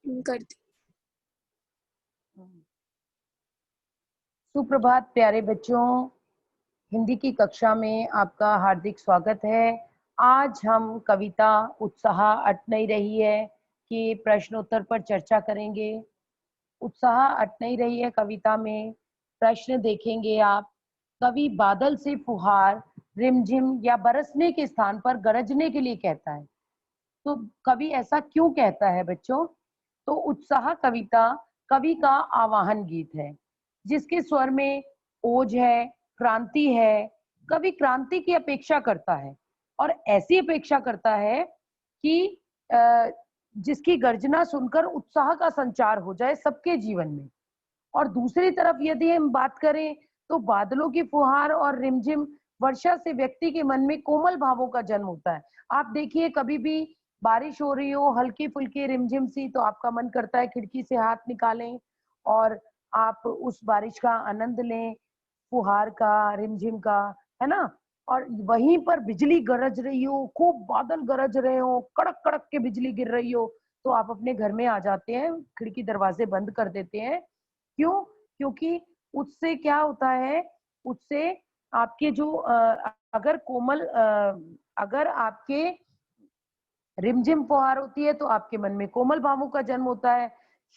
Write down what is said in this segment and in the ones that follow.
करती। सुप्रभात प्यारे बच्चों, हिंदी की कक्षा में आपका हार्दिक स्वागत है। आज हम कविता उत्साह अट नहीं रही है कि प्रश्नोत्तर पर चर्चा करेंगे। उत्साह अट नहीं रही है कविता में प्रश्न देखेंगे आप। कवि बादल से फुहार रिमझिम या बरसने के स्थान पर गरजने के लिए कहता है। तो कवि ऐसा क्यों कहता है बच्चों? तो उत्साह कविता कवि का आवाहन गीत है जिसके स्वर में ओज है, क्रांति है। कवि क्रांति की अपेक्षा करता है और ऐसी अपेक्षा करता है कि जिसकी गर्जना सुनकर उत्साह का संचार हो जाए सबके जीवन में। और दूसरी तरफ यदि हम बात करें तो बादलों की फुहार और रिमझिम वर्षा से व्यक्ति के मन में कोमल भावों का जन्म होता है। आप देखिए, कभी भी बारिश हो रही हो हल्की फुल्की रिमझिम सी, तो आपका मन करता है खिड़की से हाथ निकालें और आप उस बारिश का आनंद लें, फुहार का, रिमझिम का, है ना। और वहीं पर बिजली गरज रही हो, खूब बादल गरज रहे हो, कड़क कड़क के बिजली गिर रही हो, तो आप अपने घर में आ जाते हैं, खिड़की दरवाजे बंद कर देते हैं। क्यों? क्योंकि उससे क्या होता है, उससे आपके जो अगर आपके रिमझिम फुहार होती है तो आपके मन में कोमल भावों का जन्म होता है,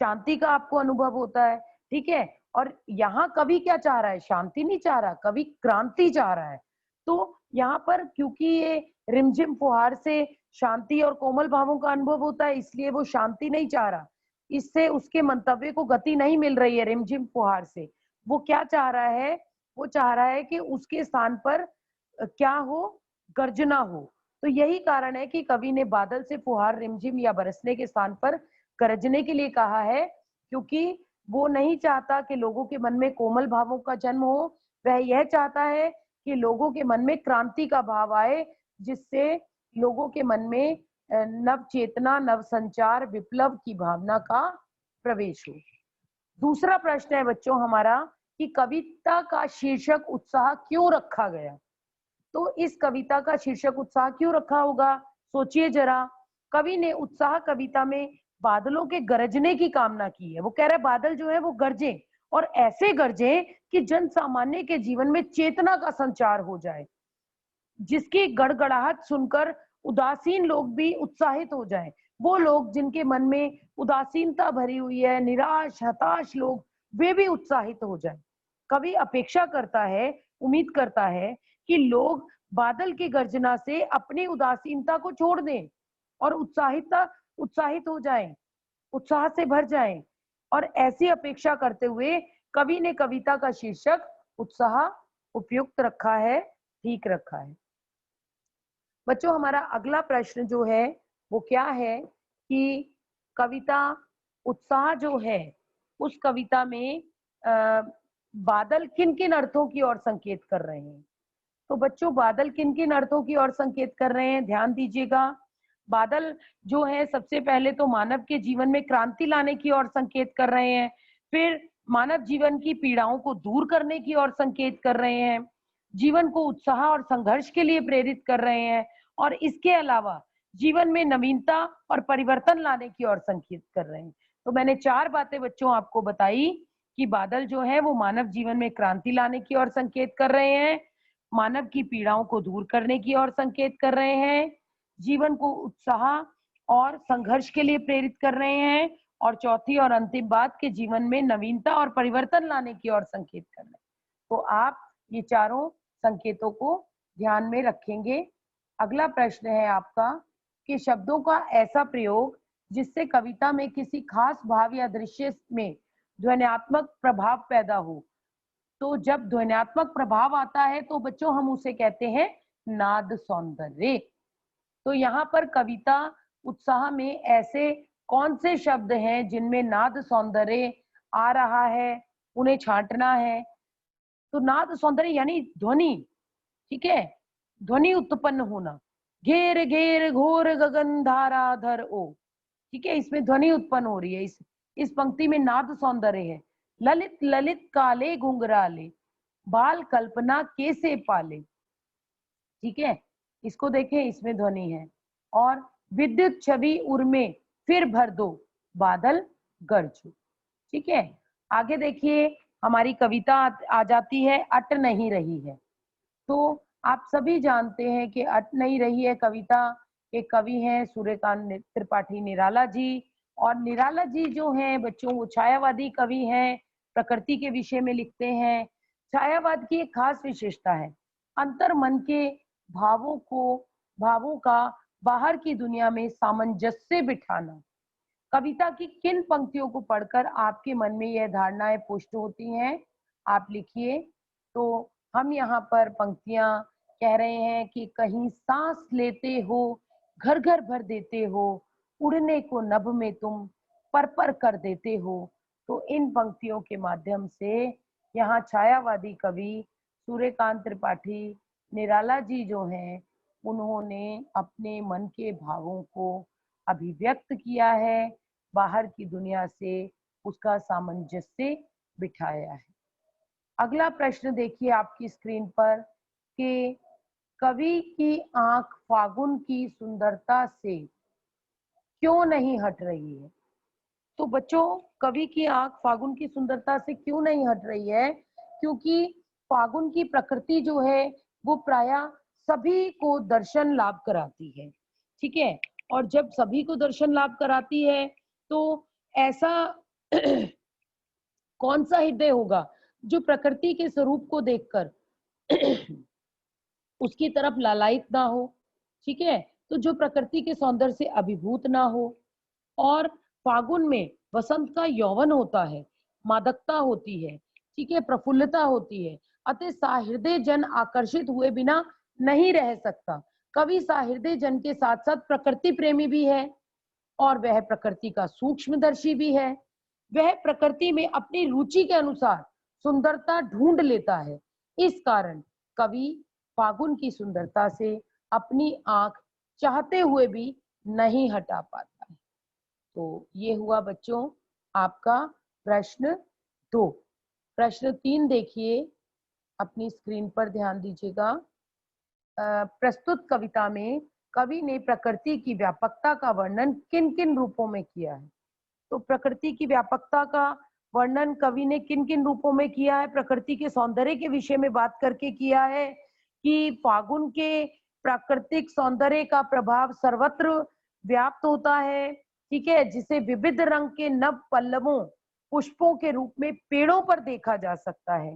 शांति का आपको अनुभव होता है। ठीक है। और यहाँ कवि क्या चाह रहा है? शांति नहीं चाह रहा, कवि क्रांति चाह रहा है। तो यहाँ पर क्योंकि ये रिमझिम फुहार से शांति और कोमल भावों का अनुभव होता है, इसलिए वो शांति नहीं चाह रहा। इससे उसके मंतव्य को गति नहीं मिल रही है रिमझिम फुहार से। वो क्या चाह रहा है? वो चाह रहा है कि उसके स्थान पर क्या हो? गर्जना हो। तो यही कारण है कि कवि ने बादल से फुहार रिमझिम या बरसने के स्थान पर गरजने के लिए कहा है, क्योंकि वो नहीं चाहता कि लोगों के मन में कोमल भावों का जन्म हो। वह यह चाहता है कि लोगों के मन में क्रांति का भाव आए, जिससे लोगों के मन में नव चेतना, नव संचार, विप्लव की भावना का प्रवेश हो। दूसरा प्रश्न है बच्चों हमारा कि कविता का शीर्षक उत्साह क्यों रखा गया? तो इस कविता का शीर्षक उत्साह क्यों रखा होगा? सोचिए जरा। कवि ने उत्साह कविता में बादलों के गरजने की कामना की है। वो कह रहा है बादल जो है वो गरजे, और ऐसे गरजे कि जन सामान्य के जीवन में चेतना का संचार हो जाए, जिसकी गड़गड़ाहट सुनकर उदासीन लोग भी उत्साहित हो जाएं। वो लोग जिनके मन में उदासीनता भरी हुई है, निराश हताश लोग, वे भी उत्साहित हो जाएं। कवि अपेक्षा करता है, उम्मीद करता है कि लोग बादल की गर्जना से अपनी उदासीनता को छोड़ दें और उत्साहित हो जाएं, उत्साह से भर जाएं। और ऐसी अपेक्षा करते हुए कवि ने कविता का शीर्षक उत्साह उपयुक्त रखा है, ठीक रखा है। बच्चों हमारा अगला प्रश्न जो है वो क्या है कि कविता उत्साह जो है उस कविता में बादल किन किन अर्थों की ओर संकेत कर रहे हैं? तो बच्चों बादल किन किन अर्थों की ओर संकेत कर रहे हैं, ध्यान दीजिएगा। बादल जो है सबसे पहले तो मानव के जीवन में क्रांति लाने की ओर संकेत कर रहे हैं, फिर मानव जीवन की पीड़ाओं को दूर करने की ओर संकेत कर रहे हैं, जीवन को उत्साह और संघर्ष के लिए प्रेरित कर रहे हैं, और इसके अलावा जीवन में नवीनता और परिवर्तन लाने की ओर संकेत कर रहे हैं। तो मैंने 4 बातें बच्चों आपको बताई कि बादल जो है वो मानव जीवन में क्रांति लाने की ओर संकेत कर रहे हैं, मानव की पीड़ाओं को दूर करने की ओर संकेत कर रहे हैं, जीवन को उत्साह और संघर्ष के लिए प्रेरित कर रहे हैं, और चौथी और अंतिम बात के जीवन में नवीनता और परिवर्तन लाने की ओर संकेत कर रहे हैं। तो आप ये चारों संकेतों को ध्यान में रखेंगे। अगला प्रश्न है आपका कि शब्दों का ऐसा प्रयोग जिससे कविता में किसी खास भाव या दृश्य में ध्वन्यात्मक प्रभाव पैदा हो। तो जब ध्वन्यात्मक प्रभाव आता है तो बच्चों हम उसे कहते हैं नाद सौंदर्य। तो यहाँ पर कविता उत्साह में ऐसे कौन से शब्द हैं जिनमें नाद सौंदर्य आ रहा है, उन्हें छांटना है। तो नाद सौंदर्य यानी ध्वनि, ठीक है, ध्वनि उत्पन्न होना। घेर घेर घोर गगन धारा धर ओ, ठीक है, इसमें ध्वनि उत्पन्न हो रही है। इस पंक्ति में नाद सौंदर्य है। ललित ललित काले घुंघराले बाल कल्पना कैसे पाले, ठीक है, इसको देखें, इसमें ध्वनि है। और विद्युत छवि उर्मे फिर भर दो, बादल गरजू। ठीक है, आगे देखिए हमारी कविता आ जाती है अट नहीं रही है। तो आप सभी जानते हैं कि अट नहीं रही है कविता के कवि हैं सूर्यकांत त्रिपाठी निराला जी। और निराला जी जो हैं बच्चों वो छायावादी कवि हैं, प्रकृति के विषय में लिखते हैं। छायावाद की एक खास विशेषता है अंतर मन के भावों का बाहर की दुनिया में सामंजस्य बिठाना। कविता की किन पंक्तियों को पढ़कर आपके मन में यह धारणाएं पुष्ट होती हैं, आप लिखिए। तो हम यहाँ पर पंक्तियां कह रहे हैं कि कहीं सांस लेते हो, घर घर भर देते हो, उड़ने को नभ में तुम पर कर देते हो। तो इन पंक्तियों के माध्यम से यहाँ छायावादी कवि सूर्यकांत त्रिपाठी निराला जी जो हैं उन्होंने अपने मन के भावों को अभिव्यक्त किया है, बाहर की दुनिया से उसका सामंजस्य बिठाया है। अगला प्रश्न देखिए आपकी स्क्रीन पर कि कवि की आंख फागुन की सुंदरता से क्यों नहीं हट रही है। तो बच्चों कवि की आंख फागुन की सुंदरता से क्यों नहीं हट रही है, क्योंकि फागुन की प्रकृति जो है वो प्रायः सभी को दर्शन लाभ कराती है। ठीक है, और जब सभी को दर्शन लाभ कराती है तो ऐसा कौन सा हृदय होगा जो प्रकृति के स्वरूप को देखकर उसकी तरफ लालायित ना हो। ठीक है, तो जो प्रकृति के सौंदर्य से अभिभूत ना हो। और फागुन में वसंत का यौवन होता है, मादकता होती है, ठीक है, प्रफुल्लता होती है, अतः सहृदय जन आकर्षित हुए बिना नहीं रह सकता। कवि सहृदय जन के साथ साथ प्रकृति प्रेमी भी है और वह प्रकृति का सूक्ष्मदर्शी भी है। वह प्रकृति में अपनी रुचि के अनुसार सुंदरता ढूंढ लेता है। इस कारण कवि फागुन की सुंदरता से अपनी आंख चाहते हुए भी नहीं हटा पाता है। तो ये हुआ बच्चों आपका प्रश्न 2। प्रश्न 3 देखिए, अपनी स्क्रीन पर ध्यान दीजिएगा। प्रस्तुत कविता में कवि ने प्रकृति की व्यापकता का वर्णन किन किन रूपों में किया है। तो प्रकृति की व्यापकता का वर्णन कवि ने किन किन रूपों में किया है। प्रकृति के सौंदर्य के विषय में बात करके किया है कि फागुन के प्राकृतिक सौंदर्य का प्रभाव सर्वत्र व्याप्त होता है। ठीक है, जिसे विविध रंग के नव पल्लवों पुष्पों के रूप में पेड़ों पर देखा जा सकता है।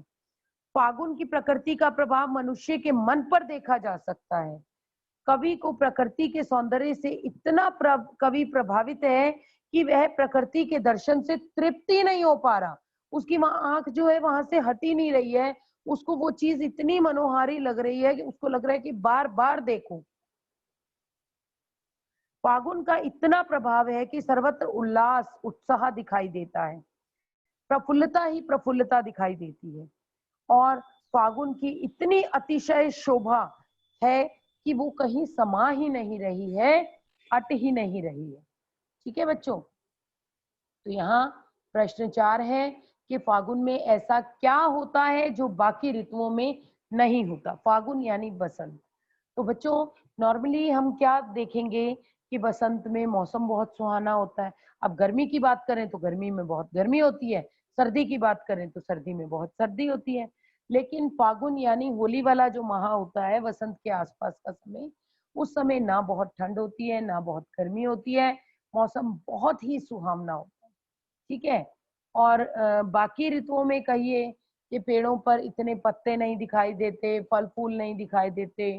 फागुन की प्रकृति का प्रभाव मनुष्य के मन पर देखा जा सकता है। कवि को प्रकृति के सौंदर्य से इतना कवि प्रभावित है कि वह प्रकृति के दर्शन से तृप्ति नहीं हो पा रहा। उसकी वहां आंख जो है वहां से हटी नहीं रही है। उसको वो चीज इतनी मनोहारी लग रही है कि उसको लग रहा है कि बार बार देखो। फागुन का इतना प्रभाव है कि सर्वत्र उल्लास उत्साह दिखाई देता है, प्रफुल्लता ही प्रफुल्लता दिखाई देती है। और फागुन की इतनी अतिशय शोभा है कि वो कहीं समा ही नहीं रही है, अट ही नहीं रही है। ठीक है बच्चों, तो यहाँ प्रश्न 4 है कि फागुन में ऐसा क्या होता है जो बाकी ऋतुओं में नहीं होता। फागुन यानी बसंत। तो बच्चों नॉर्मली हम क्या देखेंगे कि बसंत में मौसम बहुत सुहाना होता है। अब गर्मी की बात करें तो गर्मी में बहुत गर्मी होती है, सर्दी की बात करें तो सर्दी में बहुत सर्दी होती है। लेकिन फागुन यानी होली वाला जो माह होता है, वसंत के आसपास का समय, उस समय ना बहुत ठंड होती है ना बहुत गर्मी होती है, मौसम बहुत ही सुहावना होता है। ठीक है, और बाकी ऋतुओं में कहिए कि पेड़ों पर इतने पत्ते नहीं दिखाई देते, फल फूल नहीं दिखाई देते,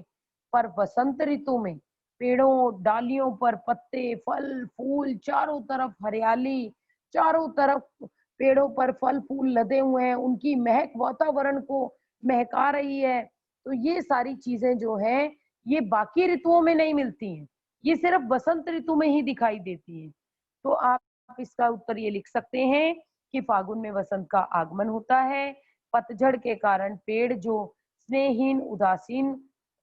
पर बसंत ऋतु में पेड़ों डालियों पर पत्ते, फल फूल, चारों तरफ हरियाली, चारों तरफ पेड़ों पर फल फूल लदे हुए हैं, उनकी महक वातावरण को महका रही है। तो ये सारी चीजें जो हैं ये बाकी ऋतुओं में नहीं मिलती हैं, ये सिर्फ बसंत ऋतु में ही दिखाई देती हैं। तो आप इसका उत्तर ये लिख सकते हैं कि फागुन में वसंत का आगमन होता है। पतझड़ के कारण पेड़ जो स्नेहहीन उदासीन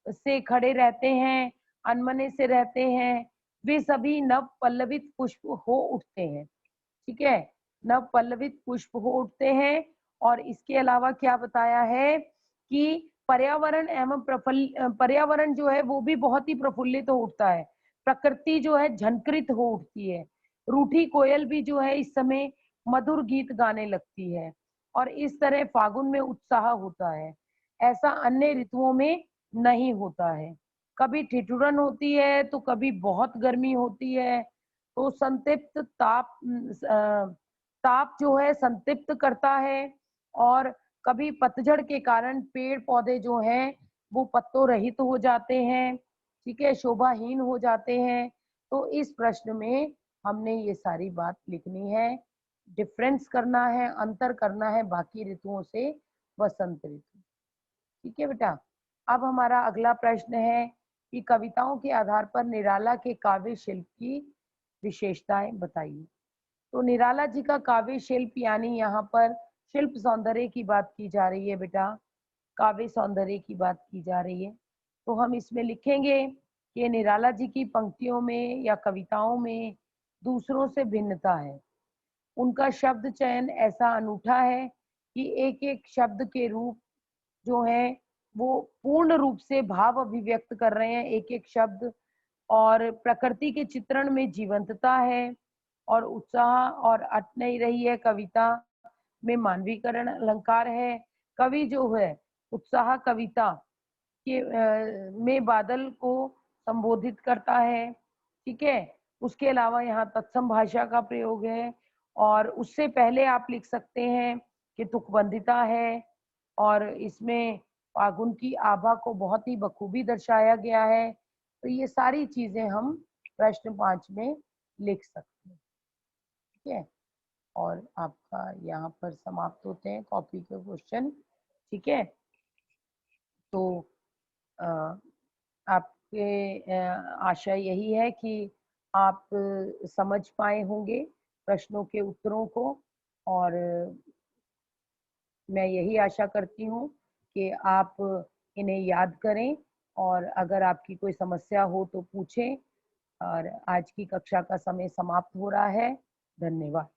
से खड़े रहते हैं, अनमने से रहते हैं, वे सभी नव पल्लवित पुष्प हो उठते हैं। ठीक है, नव पल्लवित पुष्प हो उठते हैं। और इसके अलावा क्या बताया है कि पर्यावरण एवं पर्यावरण जो है वो भी बहुत ही प्रफुल्लित हो उठता है। प्रकृति जो है झंकृत हो उठती है। रूठी कोयल भी जो है इस समय मधुर गीत गाने लगती है और इस तरह फागुन में उत्साह होता है। ऐसा अन्य ऋतुओं में नहीं होता है। कभी ठिठुरन होती है तो कभी बहुत गर्मी होती है। तो संतृप्त ताप जो है संतृप्त करता है और कभी पतझड़ के कारण पेड़ पौधे जो हैं वो पत्तों रहित हो जाते हैं, ठीक है, शोभाहीन हो जाते हैं। तो इस प्रश्न में हमने ये सारी बात लिखनी है, डिफरेंस करना है, अंतर करना है बाकी ऋतुओं से वसंत ऋतु। ठीक है बेटा। अब हमारा अगला प्रश्न है कि कविताओं के आधार पर निराला के काव्य शिल्प की विशेषताएं बताइए। तो निराला जी का काव्य शिल्प यानी यहाँ पर शिल्प सौंदर्य की बात की जा रही है बेटा, काव्य सौंदर्य की बात की जा रही है। तो हम इसमें लिखेंगे कि निराला जी की पंक्तियों में या कविताओं में दूसरों से भिन्नता है। उनका शब्द चयन ऐसा अनूठा है कि एक एक शब्द के रूप जो है वो पूर्ण रूप से भाव अभिव्यक्त कर रहे हैं, एक एक शब्द। और प्रकृति के चित्रण में जीवंतता है और उत्साह और अट नहीं रही है। कविता में मानवीकरण अलंकार है। कवि जो है उत्साह कविता के में बादल को संबोधित करता है, ठीक है। उसके अलावा यहाँ तत्सम भाषा का प्रयोग है और उससे पहले आप लिख सकते हैं कि तुकबंदिता है और इसमें फागुन की आभा को बहुत ही बखूबी दर्शाया गया है। तो ये सारी चीजें हम प्रश्न 5 में लिख सकते हैं, ठीक है। और आपका यहाँ पर समाप्त होते हैं कॉपी के क्वेश्चन, ठीक है। तो अ, आपके आशा यही है कि आप समझ पाए होंगे प्रश्नों के उत्तरों को और मैं यही आशा करती हूँ कि आप इन्हें याद करें और अगर आपकी कोई समस्या हो तो पूछें। और आज की कक्षा का समय समाप्त हो रहा है। धन्यवाद।